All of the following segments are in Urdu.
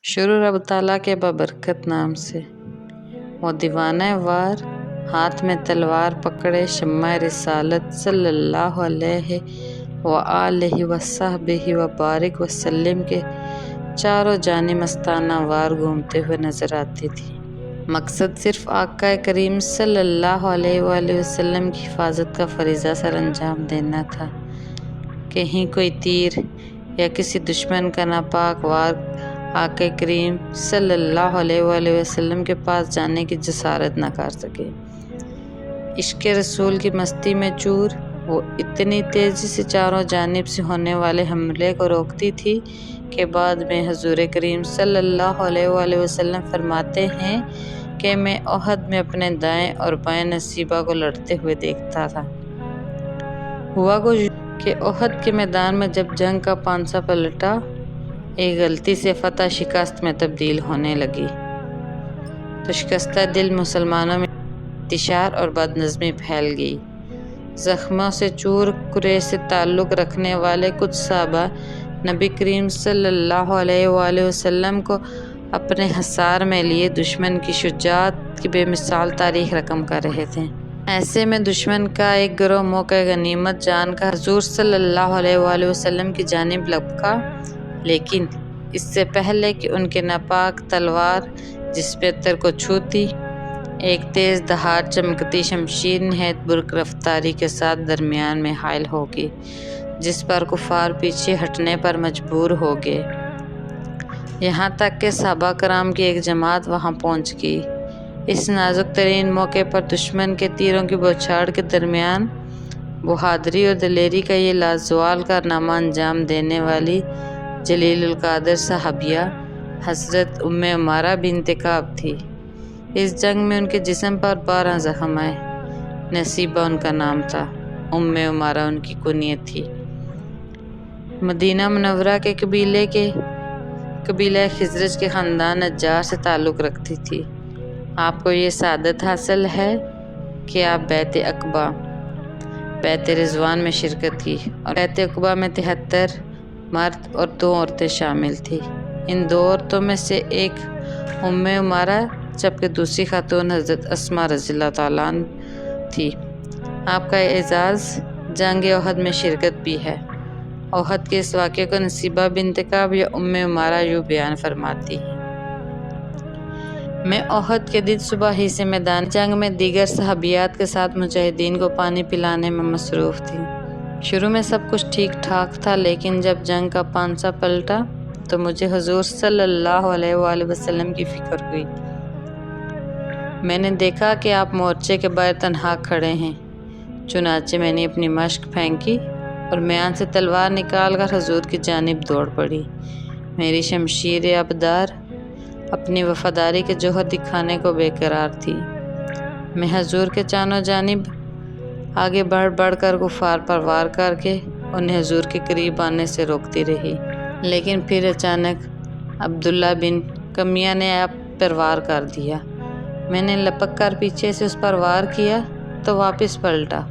شروع رب تعالیٰ کے بابرکت نام سے۔ وہ دیوانہ وار ہاتھ میں تلوار پکڑے شمع رسالت صلی اللہ علیہ وآلہ وصحبہ وبارک وسلم کے چاروں جانب مستانہ وار گھومتے ہوئے نظر آتی تھی۔ مقصد صرف آقا کریم صلی اللہ علیہ وآلہ وسلم کی حفاظت کا فریضہ سر انجام دینا تھا۔ کہیں کوئی تیر یا کسی دشمن کا ناپاک وار آقا کریم صلی اللہ علیہ وآلہ وسلم کے پاس جانے کی جسارت نہ کر سکے۔ عشق رسول کی مستی میں چور، وہ اتنی تیزی سے چاروں جانب سے ہونے والے حملے کو روکتی تھی کہ بعد میں حضور کریم صلی اللہ علیہ وآلہ وسلم فرماتے ہیں کہ میں احد میں اپنے دائیں اور بائیں نصیبہ کو لڑتے ہوئے دیکھتا تھا۔ ہوا کہ احد کے میدان میں جب جنگ کا پانسا پلٹا، ایک غلطی سے فتح شکست میں تبدیل ہونے لگی تو شکستہ دل مسلمانوں میں انتشار اور بد نظمی پھیل گئی۔ زخموں سے چور قریش سے تعلق رکھنے والے کچھ صحابہ نبی کریم صلی اللہ علیہ وآلہ وسلم کو اپنے حصار میں لیے دشمن کی شجاعت کی بے مثال تاریخ رقم کر رہے تھے۔ ایسے میں دشمن کا ایک گروہ موقع غنیمت جان کر حضور صلی اللہ علیہ وآلہ وسلم کی جانب لپکا، لیکن اس سے پہلے کہ ان کے ناپاک تلوار جس پہ اتر کو چھوتی، ایک تیز دھار چمکتی شمشیر نہایت برق رفتاری کے ساتھ درمیان میں حائل ہوگی، جس پر کفار پیچھے ہٹنے پر مجبور ہو گئے۔ یہاں تک کہ صحابہ کرام کی ایک جماعت وہاں پہنچ گئی۔ اس نازک ترین موقع پر دشمن کے تیروں کی بوچھاڑ کے درمیان بہادری اور دلیری کا یہ لازوال کارنامہ انجام دینے والی جلیل القدر صحابیہ حضرت ام عمارہ بنت کعب تھی۔ اس جنگ میں ان کے جسم پر 12 زخم آئے۔ نصیبہ ان کا نام تھا، ام عمارہ ان کی کنیت تھی۔ مدینہ منورہ کے قبیلہ خزرج کے خاندان نجار سے تعلق رکھتی تھی۔ آپ کو یہ سعادت حاصل ہے کہ آپ بیعت رضوان میں شرکت کی، اور بیعت عقبہ میں 73 مرد اور 2 عورتیں شامل تھیں۔ ان 2 عورتوں میں سے ایک ام عمارہ جبکہ دوسری خاتون حضرت اسماء رضی اللہ تعالیٰ عنہ تھی۔ آپ کا اعزاز جنگ احد میں شرکت بھی ہے۔ احد کے اس واقعے کو نصیبہ بنت کعب یا ام عمارہ یوں بیان فرماتی ہیں: میں احد کے دن صبح ہی سے میدان جنگ میں دیگر صحابیات کے ساتھ مجاہدین کو پانی پلانے میں مصروف تھی۔ شروع میں سب کچھ ٹھیک ٹھاک تھا، لیکن جب جنگ کا پانسا پلٹا تو مجھے حضور صلی اللہ علیہ وآلہ وسلم کی فکر ہوئی۔ میں نے دیکھا کہ آپ مورچے کے باہر تنہا کھڑے ہیں۔ چنانچہ میں نے اپنی مشق پھینکی اور میان سے تلوار نکال کر حضور کی جانب دوڑ پڑی۔ میری شمشیر ابدار اپنی وفاداری کے جوہر دکھانے کو بے قرار تھی۔ میں حضور کے چانوں جانب آگے بڑھ کر کفار پر وار کر کے انہیں حضور کے قریب آنے سے روکتی رہی، لیکن پھر اچانک عبداللہ بن کمیہ نے آپ پر وار کر دیا۔ میں نے لپک کر پیچھے سے اس پر وار کیا تو واپس پلٹا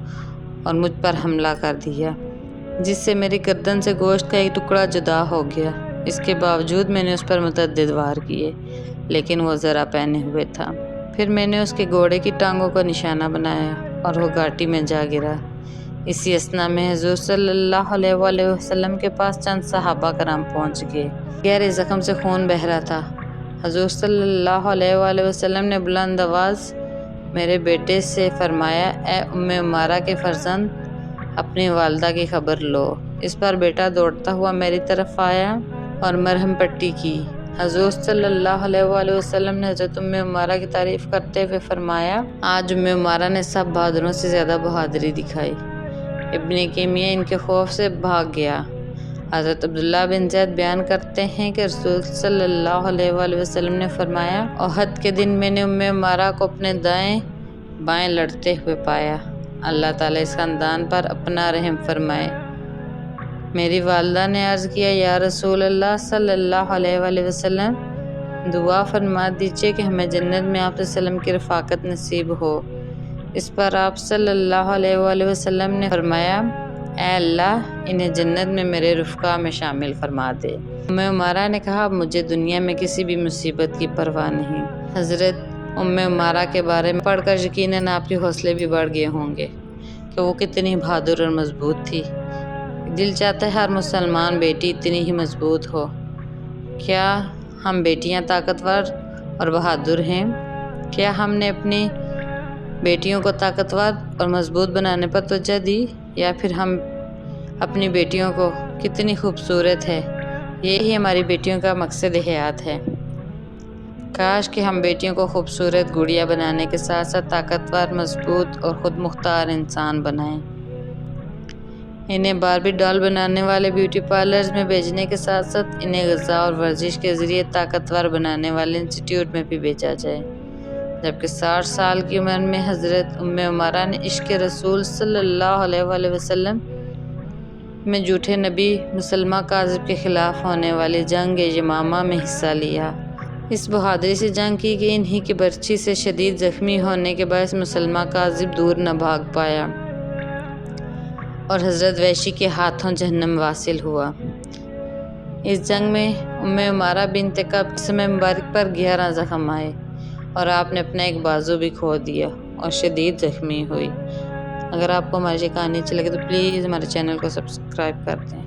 اور مجھ پر حملہ کر دیا، جس سے میری گردن سے گوشت کا ایک ٹکڑا جدا ہو گیا۔ اس کے باوجود میں نے اس پر متعدد وار کیے، لیکن وہ ذرا پہنے ہوئے تھا۔ پھر میں نے اس کے گھوڑے کی ٹانگوں کو نشانہ بنایا اور وہ گھاٹی میں جا گرا۔ اسی اثنا میں حضور صلی اللہ علیہ وآلہ وسلم کے پاس چند صحابہ کرام پہنچ گئے۔ گہرے زخم سے خون بہہ رہا تھا۔ حضور صلی اللہ علیہ وآلہ وسلم نے بلند آواز میرے بیٹے سے فرمایا: اے ام عمارہ کے فرزند، اپنی والدہ کی خبر لو۔ اس پر بیٹا دوڑتا ہوا میری طرف آیا اور مرہم پٹی کی۔ حضور صلی اللہ علیہ وآلہ وسلم نے حضرت ام عمارہ کی تعریف کرتے ہوئے فرمایا: آج ام عمارہ نے سب بہادروں سے زیادہ بہادری دکھائی۔ ابن کیمیہ ان کے خوف سے بھاگ گیا۔ حضرت عبداللہ بن زید بیان کرتے ہیں کہ رسول صلی اللہ علیہ وآلہ وسلم نے فرمایا: احد کے دن میں نے ام عمارہ کو اپنے دائیں بائیں لڑتے ہوئے پایا۔ اللہ تعالیٰ اس خاندان پر اپنا رحم فرمائے۔ میری والدہ نے عرض کیا: یا رسول اللہ صلی اللہ علیہ وآلہ وسلم، دعا فرما دیجیے کہ ہمیں جنت میں آپ صلی اللہ علیہ وسلم کی رفاقت نصیب ہو۔ اس پر آپ صلی اللہ علیہ وآلہ وسلم نے فرمایا: اے اللہ انہیں جنت میں میرے رفقا میں شامل فرما دے۔ ام عمارہ نے کہا اب مجھے دنیا میں کسی بھی مصیبت کی پرواہ نہیں۔ حضرت ام عمارہ کے بارے میں پڑھ کر یقیناً آپ کے حوصلے بھی بڑھ گئے ہوں گے کہ وہ کتنی بہادر اور مضبوط تھی۔ دل چاہتا ہے ہر مسلمان بیٹی اتنی ہی مضبوط ہو۔ کیا ہم بیٹیاں طاقتور اور بہادر ہیں؟ کیا ہم نے اپنی بیٹیوں کو طاقتور اور مضبوط بنانے پر توجہ دی، یا پھر ہم اپنی بیٹیوں کو کتنی خوبصورت ہے یہی ہماری بیٹیوں کا مقصد حیات ہے؟ کاش کہ ہم بیٹیوں کو خوبصورت گڑیا بنانے کے ساتھ ساتھ طاقتور، مضبوط اور خود مختار انسان بنائیں۔ انہیں باربی ڈال بنانے والے بیوٹی پارلرز میں بھیجنے کے ساتھ ساتھ انہیں غذا اور ورزش کے ذریعے طاقتور بنانے والے انسٹیٹیوٹ میں بھی بھیجا جائے۔ جبکہ 60 سال کی عمر میں حضرت ام عمارہ نے عشق رسول صلی اللہ علیہ وآلہ وسلم میں جھوٹے نبی مسلمہ کاذب کے خلاف ہونے والی جنگ یمامہ میں حصہ لیا۔ اس بہادری سے جنگ کی کہ انہی کی برچھی سے شدید زخمی ہونے کے باعث مسلمہ کاذب دور نہ بھاگ پایا اور حضرت وحشی کے ہاتھوں جہنم واصل ہوا۔ اس جنگ میں ام عمارہ بنت کعب جسم مبارک پر 11 زخم آئے اور آپ نے اپنا ایک بازو بھی کھو دیا اور شدید زخمی ہوئی۔ اگر آپ کو ہماری یہ کہانی اچھی لگے تو پلیز ہمارے چینل کو سبسکرائب کر دیں۔